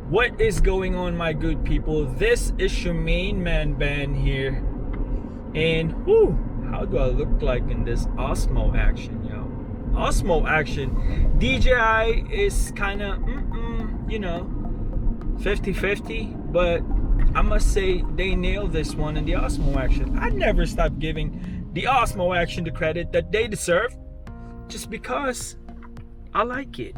What is going on, my good people? This is your main man Ben here, and whoo, how do I look like in this Osmo action, yo? Osmo action. DJI is kind of 50-50, but I must say they nailed this one in the Osmo action. I never stop giving the Osmo action the credit that they deserve, just because I like it.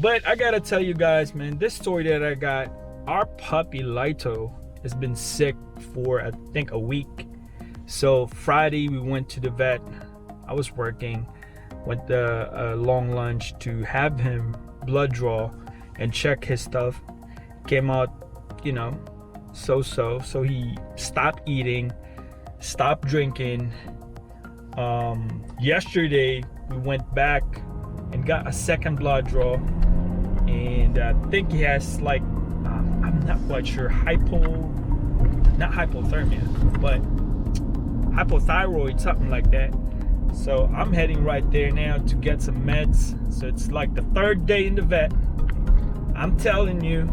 But I gotta tell you guys, man, this story that I got, our puppy Lito has been sick for I think a week. So Friday we went to the vet. I was working, went a long lunch to have him blood draw and check his stuff. Came out, so he stopped eating, stopped drinking. Yesterday we went back and got a second blood draw, and I think he has like I'm not quite sure, not hypothermia, but hypothyroid, something like that. So I'm heading right there now to get some meds. So it's like the third day in the vet. I'm telling you,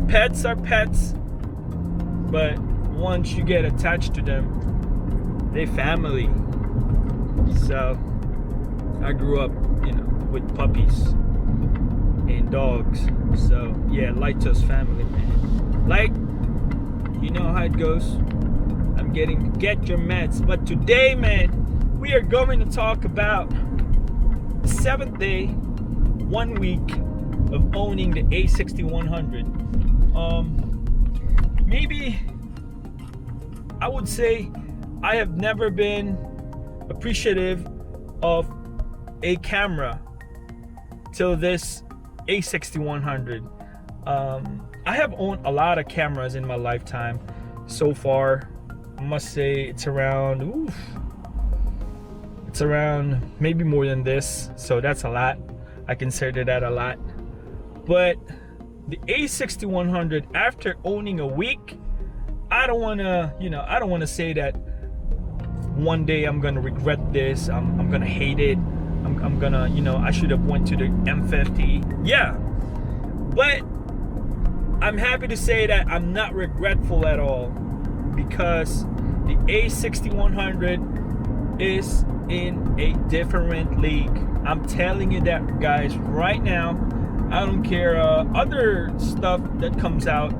pets are pets, but once you get attached to them, they family. So I grew up, with puppies and dogs. So yeah, Lito's family, man. Like, you know how it goes. I'm getting to get your meds. But today, man, we are going to talk about the 7th day, 1 week of owning the A6100. Maybe I would say I have never been appreciative of a camera till this A6100. I have owned a lot of cameras in my lifetime so far. I must say it's around maybe more than this, so that's a lot. I consider that a lot. But the A6100, after owning a week, I don't want to say that one day I'm gonna regret this, I'm gonna hate it, I'm gonna, I should have went to the M50. Yeah, but I'm happy to say that I'm not regretful at all, because the A6100 is in a different league. I'm telling you that, guys, right now. I don't care other stuff that comes out,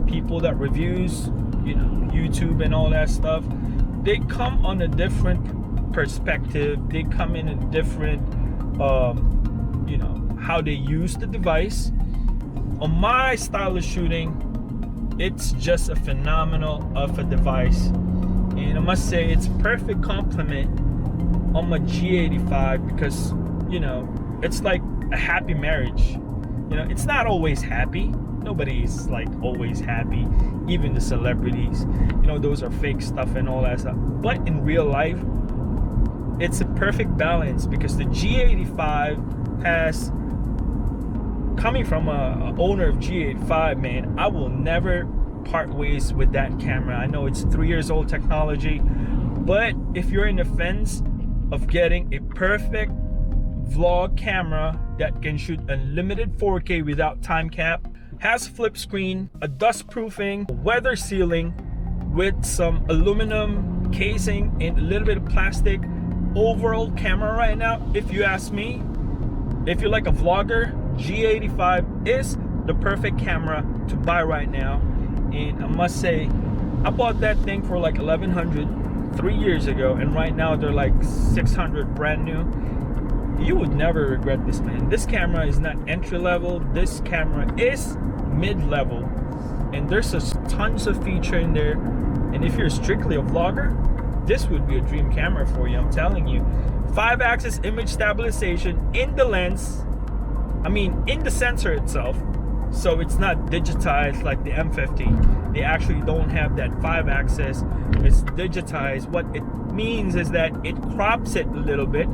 people that reviews, YouTube and all that stuff. They come on a different perspective. They come in a different, how they use the device. On my style of shooting, it's just a phenomenal of a device, and I must say it's a perfect complement on my G85, because it's like a happy marriage. It's not always happy. Nobody's like always happy, even the celebrities. Those are fake stuff and all that stuff. But in real life, it's a perfect balance, because the G85 has, coming from a owner of G85, man, I will never part ways with that camera. I know it's 3 years old technology, but if you're in the fence of getting a perfect vlog camera that can shoot unlimited 4K without time cap, has flip screen, a dust proofing, weather sealing with some aluminum casing and a little bit of plastic, overall camera right now, if you ask me, if you're like a vlogger, G85 is the perfect camera to buy right now. And I must say, I bought that thing for like $1,100 3 years ago, and right now they're like $600 brand new. You would never regret this, man. This camera is not entry level. This camera is mid-level, and there's tons of feature in there. And if you're strictly a vlogger, this would be a dream camera for you. I'm telling you. 5-axis image stabilization in the lens. In the sensor itself. So it's not digitized like the M50. They actually don't have that 5-axis. It's digitized. What it means is that it crops it a little bit.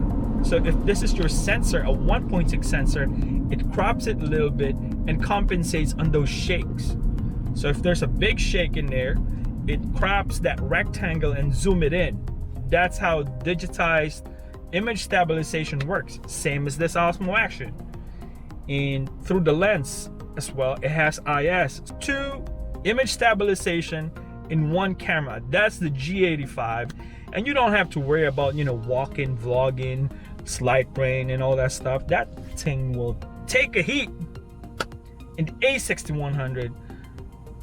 So if this is your sensor, a 1.6 sensor, it crops it a little bit and compensates on those shakes. So if there's a big shake in there, it crops that rectangle and zoom it in. That's how digitized image stabilization works. Same as this Osmo action. and through the lens as well, it has IS, 2 image stabilization in 1 camera. That's the G85, and you don't have to worry about, you know, walking, vlogging, slight rain and all that stuff. That thing will take a heat. In the A6100,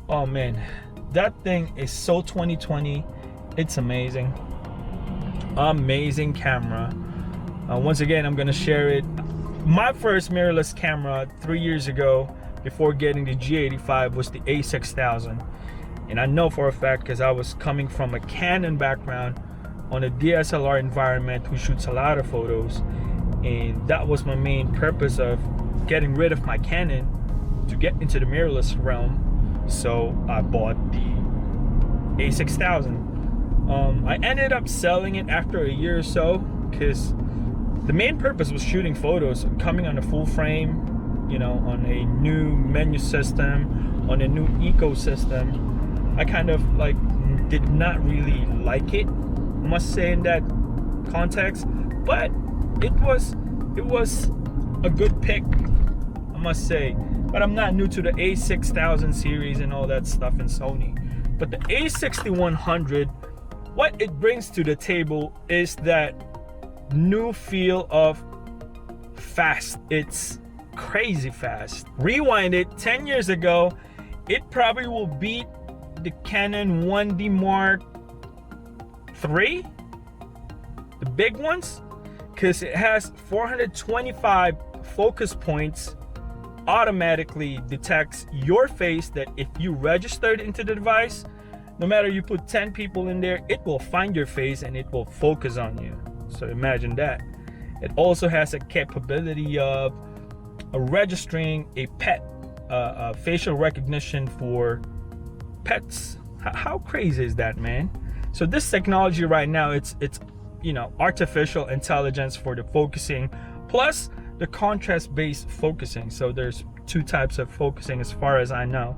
oh man, that thing is so 2020. It's amazing. Amazing camera. Once again, I'm gonna share it. My first mirrorless camera 3 years ago, before getting the G85, was the A6000. And I know for a fact, because I was coming from a Canon background on a DSLR environment who shoots a lot of photos, and that was my main purpose of getting rid of my Canon to get into the mirrorless realm. So I bought the A6000. I ended up selling it after a year or so, because the main purpose was shooting photos, coming on a full frame, you know, on a new menu system, on a new ecosystem. I kind of like did not really like it, I must say, in that context, but it was a good pick, I must say. But I'm not new to the A6000 series and all that stuff in Sony. But the A6100, what it brings to the table is that new feel of fast. It's crazy fast. Rewind it 10 years ago, it probably will beat the Canon 1D Mark III, the big ones, because it has 425 focus points, automatically detects your face, that if you registered into the device, no matter you put 10 people in there, it will find your face and it will focus on you. So imagine that. It also has a capability of registering a pet, facial recognition for pets. How crazy is that, man? So this technology right now, it's you know, artificial intelligence for the focusing, plus the contrast-based focusing. So there's 2 types of focusing as far as I know.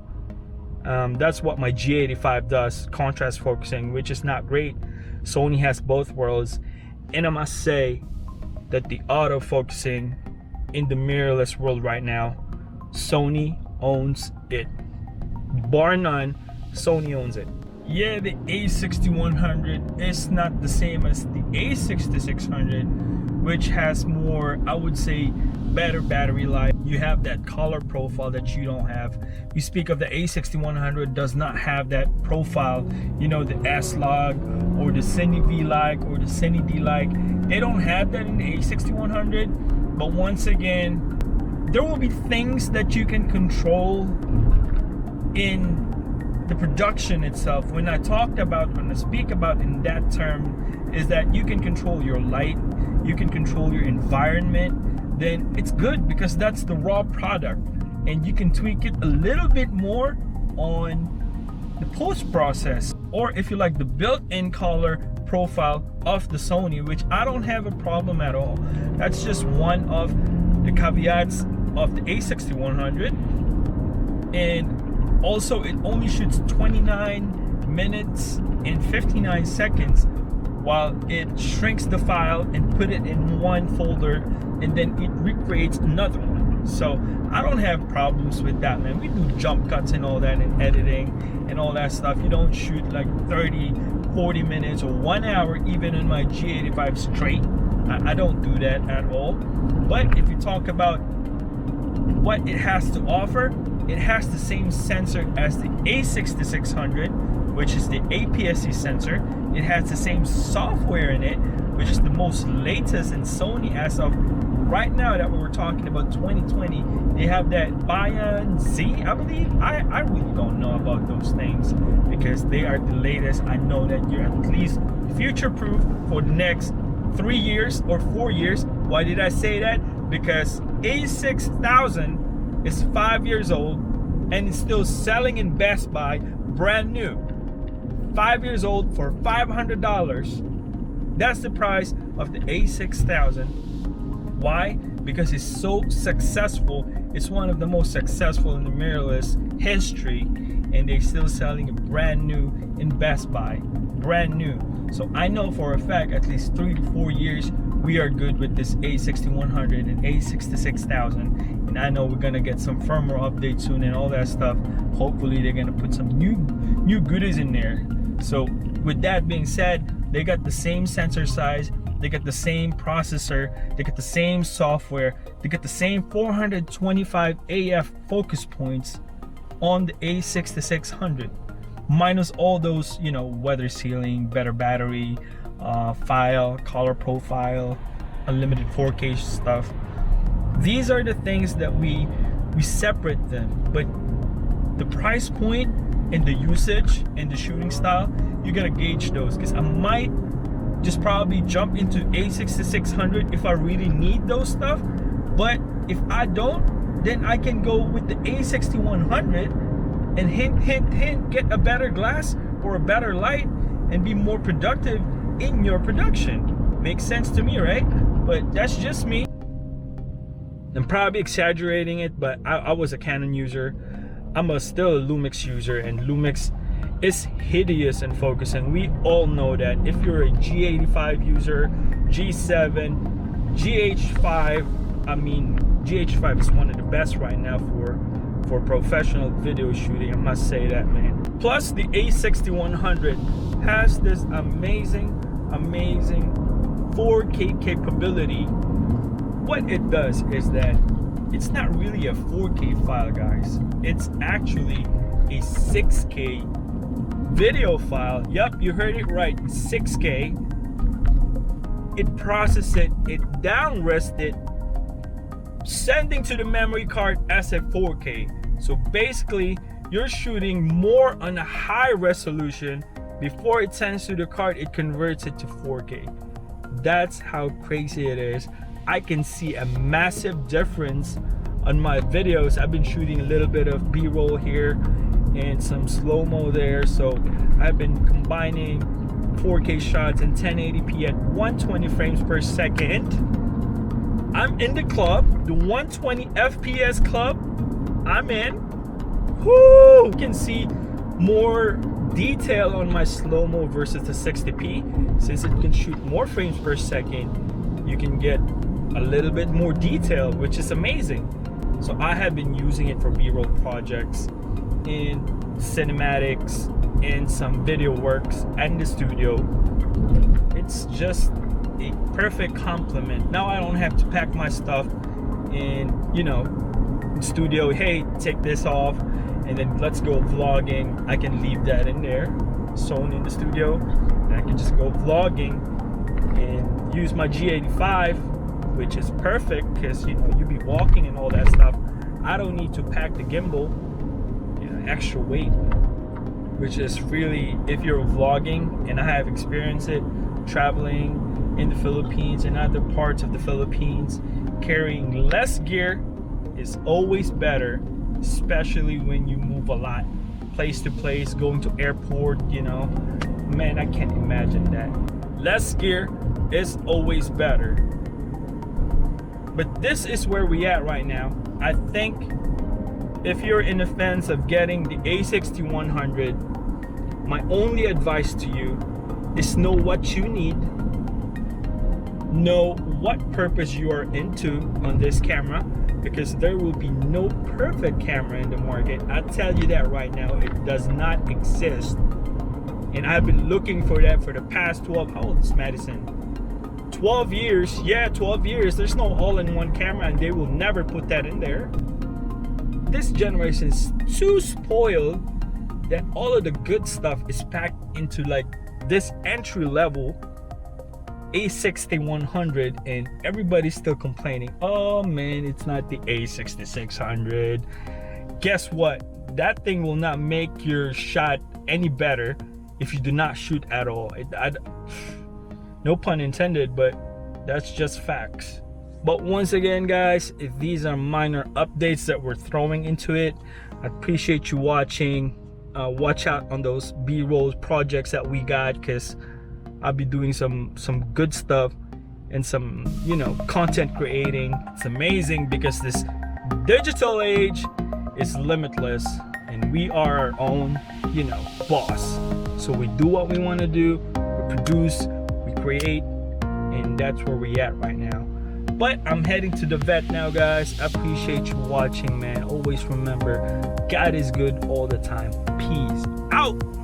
That's what my G85 does, contrast focusing, which is not great. Sony has both worlds, and I must say that the auto focusing in the mirrorless world right now, Sony owns it. Bar none, Sony owns it. Yeah, the A6100 is not the same as the A6600, which has more, I would say, better battery life. You have that color profile that you don't have. We speak of the A6100, does not have that profile, you know, the S-Log or the Cine V-Like or the Cine D-Like. They don't have that in the A6100, but once again, there will be things that you can control in the production itself. When I speak about in that term, is that you can control your light, you can control your environment, then it's good, because that's the raw product, and you can tweak it a little bit more on the post process, or if you like, the built-in color profile of the Sony, which I don't have a problem at all. That's just one of the caveats of the A6100. And also, it only shoots 29 minutes and 59 seconds, while it shrinks the file and put it in one folder, and then it recreates another one. So I don't have problems with that, man. We do jump cuts and all that, and editing and all that stuff. You don't shoot like 30, 40 minutes or 1 hour even in my G85 straight. I don't do that at all. But if you talk about what it has to offer, it has the same sensor as the A6600, which is the APS-C sensor. It has the same software in it, which is the most latest in Sony as of right now that we're talking about 2020. They have that Bion Z, I believe. I really don't know about those things, because they are the latest. I know that you're at least future-proof for the next 3 years or 4 years. Why did I say that? Because A6000 is 5 years old and it's still selling in Best Buy brand new. 5 years old for $500. That's the price of the A6000. Why? Because it's so successful. It's one of the most successful in the mirrorless history, and they're still selling it brand new in Best Buy. Brand new. So I know for a fact, at least 3 to 4 years, we are good with this A6100 and A66000. And and I know we're gonna get some firmware updates soon and all that stuff. Hopefully they're gonna put some new goodies in there. So with that being said, they got the same sensor size, they got the same processor, they got the same software, they got the same 425 AF focus points on the A6600, minus all those, you know, weather sealing, better battery, file, color profile, unlimited 4K stuff. These are the things that we separate them, but the price point and the usage and the shooting style, you gotta gauge those, because I might just probably jump into A6600 if I really need those stuff. But if I don't, then I can go with the A6100 and hint, get a better glass or a better light and be more productive in your production. Makes sense to me, right? But that's just me. I'm probably exaggerating it, but I was a Canon user. I'm still a Lumix user, and Lumix is hideous in focus, and we all know that. If you're a G85 user, G7, GH5, I mean, GH5 is one of the best right now for professional video shooting, I must say that, man. Plus the A6100 has this amazing 4K capability. What it does is that it's not really a 4K file, guys. It's actually a 6K video file. Yep, you heard it right, 6K. It processes it down rest it, sending to the memory card as a 4K. So basically, you're shooting more on a high resolution. Before it sends to the card, it converts it to 4K. That's how crazy it is. I can see a massive difference on my videos. I've been shooting a little bit of B-roll here and some slow-mo there, so I've been combining 4K shots in 1080p at 120 frames per second. I'm in the club, the 120 FPS club. I'm in. Whoo! You can see more detail on my slow-mo versus the 60p. Since it can shoot more frames per second, you can get a little bit more detail, which is amazing. So I have been using it for B-roll projects, in cinematics, and some video works and the studio. It's just a perfect complement. Now I don't have to pack my stuff in, you know, studio. Hey, take this off and then let's go vlogging. I can leave that in there, sewn in the studio, and I can just go vlogging and use my G85, which is perfect because, you know, you be walking and all that stuff. I don't need to pack the gimbal, you know, extra weight, which is really, if you're vlogging, and I have experienced it traveling in the Philippines and other parts of the Philippines, carrying less gear is always better, especially when you move a lot, place to place, going to airport, you know. Man, I can't imagine that. Less gear is always better. But this is where we at right now. I think if you're in the fence of getting the A6100, my only advice to you is know what you need, know what purpose you are into on this camera, because there will be no perfect camera in the market. I tell you that right now, it does not exist. And I've been looking for that for the past 12, how old is Madison? 12 years, yeah, 12 years. There's no all-in-one camera, and they will never put that in there. This generation is too spoiled that all of the good stuff is packed into like this entry-level A6100, and everybody's still complaining, oh man, it's not the A6600. Guess what? That thing will not make your shot any better if you do not shoot at all. No pun intended, but that's just facts. But once again, guys, if these are minor updates that we're throwing into it, I appreciate you watching. Watch out on those B-roll projects that we got, because I'll be doing some good stuff and some, you know, content creating. It's amazing because this digital age is limitless, and we are our own, you know, boss. So we do what we want to do, we produce, we create, and that's where we at right now. But I'm heading to the vet now, guys. I appreciate you watching, man. Always remember, God is good all the time. Peace out.